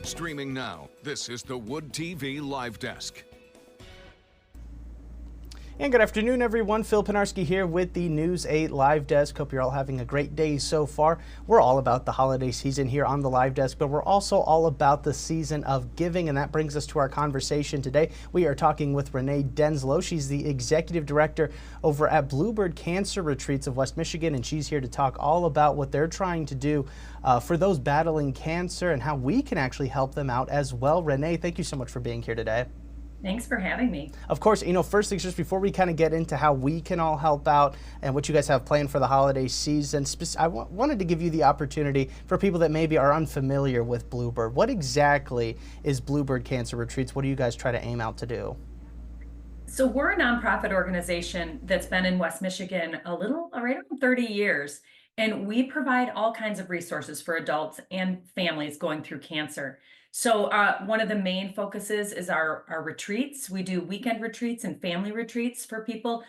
Streaming now, this is the Wood TV Live Desk. And good afternoon, everyone. Phil Pinarski here with the News 8 Live Desk. Hope you're all having a great day so far. We're all about the holiday season here on the Live Desk, but we're also all about the season of giving, and that brings us to our conversation today. We are talking with Renee Denslow. She's the Executive Director over at Bluebird Cancer Retreats of West Michigan, and she's here to talk all about what they're trying to do for those battling cancer and how we can actually help them out as well. Renee, thank you so much for being here today. Thanks for having me. Of course, first things just before we kind of get into how we can all help out and what you guys have planned for the holiday season, I wanted to give you the opportunity for people that maybe are unfamiliar with Bluebird. What exactly is Bluebird Cancer Retreats? What do you guys try to aim out to do? So we're a nonprofit organization that's been in West Michigan right around 30 years, and we provide all kinds of resources for adults and families going through cancer. So one of the main focuses is our retreats. We do weekend retreats and family retreats for people,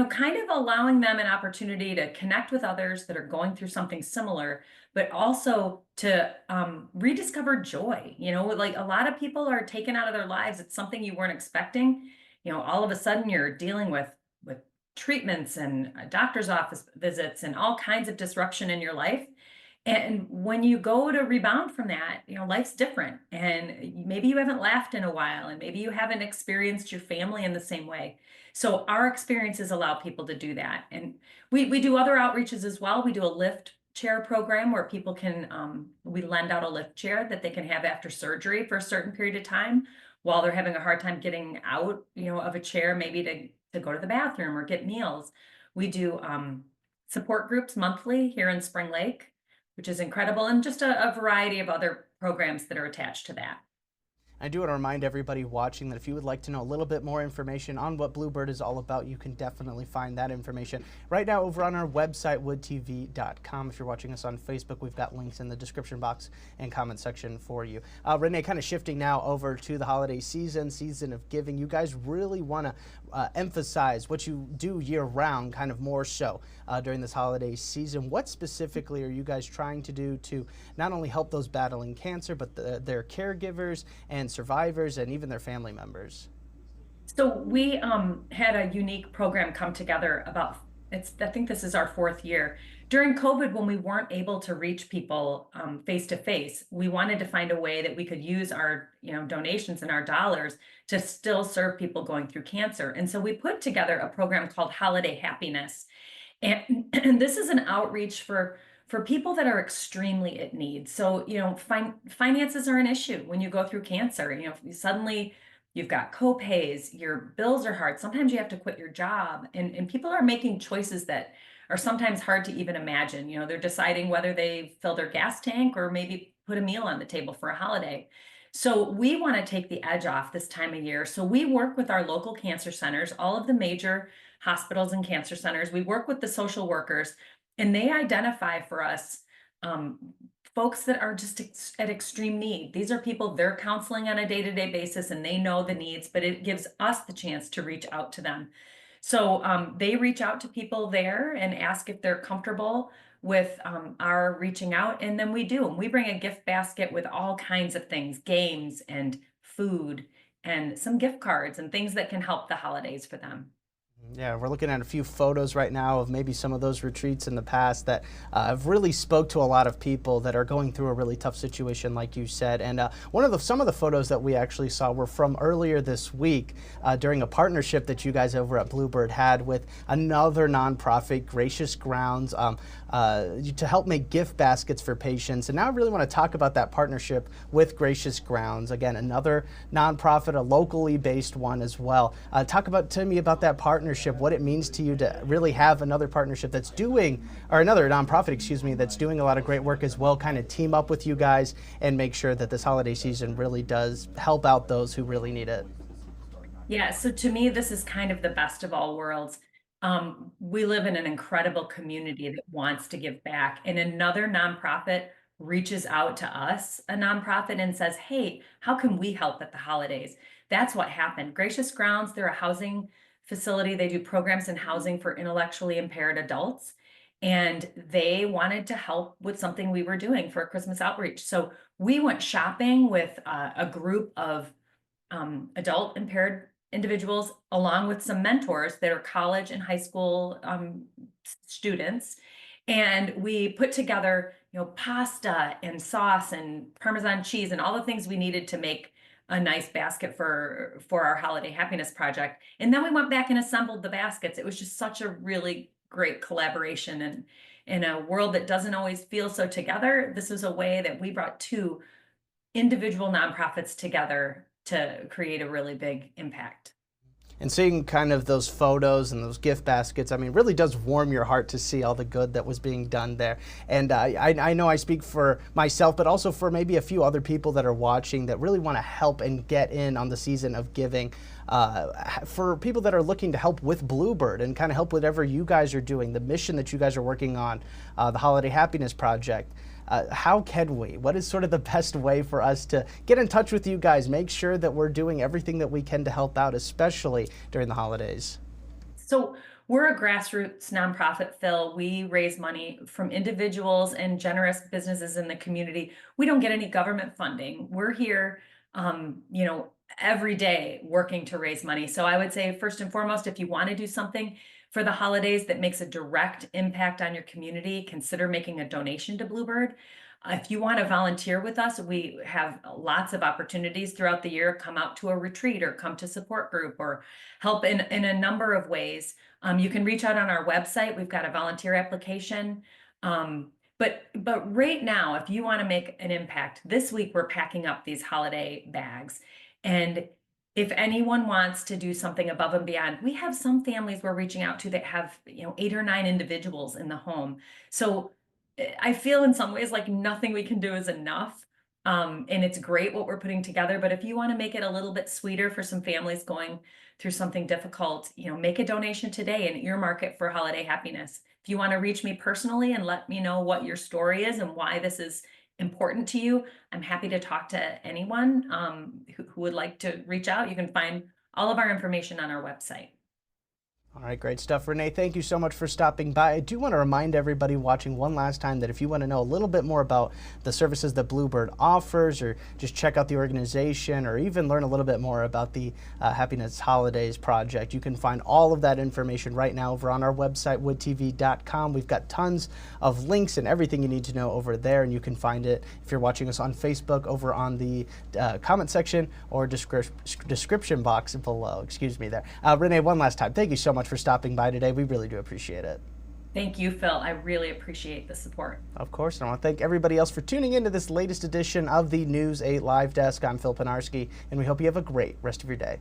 kind of allowing them an opportunity to connect with others that are going through something similar, but also to rediscover joy. Like a lot of people are taken out of their lives. It's something you weren't expecting. All of a sudden you're dealing with treatments and doctor's office visits and all kinds of disruption in your life. And when you go to rebound from that, life's different. And maybe you haven't laughed in a while, and maybe you haven't experienced your family in the same way. So our experiences allow people to do that. And we do other outreaches as well. We do a lift chair program where people can, we lend out a lift chair that they can have after surgery for a certain period of time while they're having a hard time getting out, of a chair, maybe to go to the bathroom or get meals. We do support groups monthly here in Spring Lake, which is incredible, and just a variety of other programs that are attached to that. I do want to remind everybody watching that if you would like to know a little bit more information on what Bluebird is all about, you can definitely find that information right now over on our website, woodtv.com. If you're watching us on Facebook, we've got links in the description box and comment section for you. Renee, kind of shifting now over to the holiday season of giving. You guys really want to emphasize what you do year-round, kind of more so during this holiday season. What specifically are you guys trying to do to not only help those battling cancer, but their caregivers and survivors and even their family members? So we had a unique program come together I think this is our 4th year. During COVID, when we weren't able to reach people face to face, we wanted to find a way that we could use our donations and our dollars to still serve people going through cancer. And so we put together a program called Holiday Happiness. And this is an outreach for people that are extremely in need. So, finances are an issue when you go through cancer. Suddenly you've got co-pays, your bills are hard. Sometimes you have to quit your job, and people are making choices that are sometimes hard to even imagine. They're deciding whether they fill their gas tank or maybe put a meal on the table for a holiday. So we want to take the edge off this time of year. So we work with our local cancer centers, all of the major hospitals and cancer centers. We work with the social workers, and they identify for us folks that are just at extreme need. These are people they're counseling on a day-to-day basis, and they know the needs, but it gives us the chance to reach out to them. So they reach out to people there and ask if they're comfortable with our reaching out, and then we do. And we bring a gift basket with all kinds of things, games and food and some gift cards and things that can help the holidays for them. Yeah, we're looking at a few photos right now of maybe some of those retreats in the past that have really spoke to a lot of people that are going through a really tough situation, like you said. And some of the photos that we actually saw were from earlier this week during a partnership that you guys over at Bluebird had with another nonprofit, Gracious Grounds, to help make gift baskets for patients. And now I really want to talk about that partnership with Gracious Grounds. Again, another nonprofit, a locally based one as well. Talk to me about that partnership, what it means to you to really have another partnership another nonprofit, that's doing a lot of great work as well, kind of team up with you guys and make sure that this holiday season really does help out those who really need it. Yeah, so to me, this is kind of the best of all worlds. We live in an incredible community that wants to give back, and another nonprofit reaches out to us, a nonprofit, and says, hey, how can we help at the holidays? That's what happened. Gracious Grounds, they're a housing facility. They do programs in housing for intellectually impaired adults. And they wanted to help with something we were doing for a Christmas outreach. So we went shopping with a group of adult impaired individuals, along with some mentors that are college and high school students. And we put together, pasta and sauce and Parmesan cheese and all the things we needed to make a nice basket for our holiday happiness project. And then we went back and assembled the baskets. It was just such a really great collaboration. And in a world that doesn't always feel so together, this was a way that we brought two individual nonprofits together to create a really big impact. And seeing kind of those photos and those gift baskets, I mean, really does warm your heart to see all the good that was being done there. And I know I speak for myself, but also for maybe a few other people that are watching that really want to help and get in on the season of giving. For people that are looking to help with Bluebird and kind of help whatever you guys are doing, the mission that you guys are working on, the Holiday Happiness Project. How can we? What is sort of the best way for us to get in touch with you guys, make sure that we're doing everything that we can to help out, especially during the holidays? So we're a grassroots nonprofit, Phil. We raise money from individuals and generous businesses in the community. We don't get any government funding. We're here, every day working to raise money. So I would say, first and foremost, if you want to do something for the holidays that makes a direct impact on your community, consider making a donation to Bluebird. If you want to volunteer with us, we have lots of opportunities throughout the year. Come out to a retreat or come to support group or help in a number of ways. You can reach out on our website. We've got a volunteer application. But right now, if you want to make an impact, this week we're packing up these holiday bags. And if anyone wants to do something above and beyond, we have some families we're reaching out to that have, 8 or 9 individuals in the home. So I feel in some ways like nothing we can do is enough. And it's great what we're putting together. But if you want to make it a little bit sweeter for some families going through something difficult, make a donation today and earmark it for holiday happiness. If you want to reach me personally and let me know what your story is and why this is important to you, I'm happy to talk to anyone who would like to reach out. You can find all of our information on our website. All right, great stuff, Renee. Thank you so much for stopping by. I do want to remind everybody watching one last time that if you want to know a little bit more about the services that Bluebird offers, or just check out the organization, or even learn a little bit more about the Happiness Holidays Project, you can find all of that information right now over on our website, woodtv.com. We've got tons of links and everything you need to know over there, and you can find it if you're watching us on Facebook over on the comment section or description box below. Excuse me there. Renee, one last time, thank you so much for stopping by today. We really do appreciate it. Thank you, Phil. I really appreciate the support. Of course, and I want to thank everybody else for tuning into this latest edition of the News 8 Live Desk. I'm Phil Pinarski, and we hope you have a great rest of your day.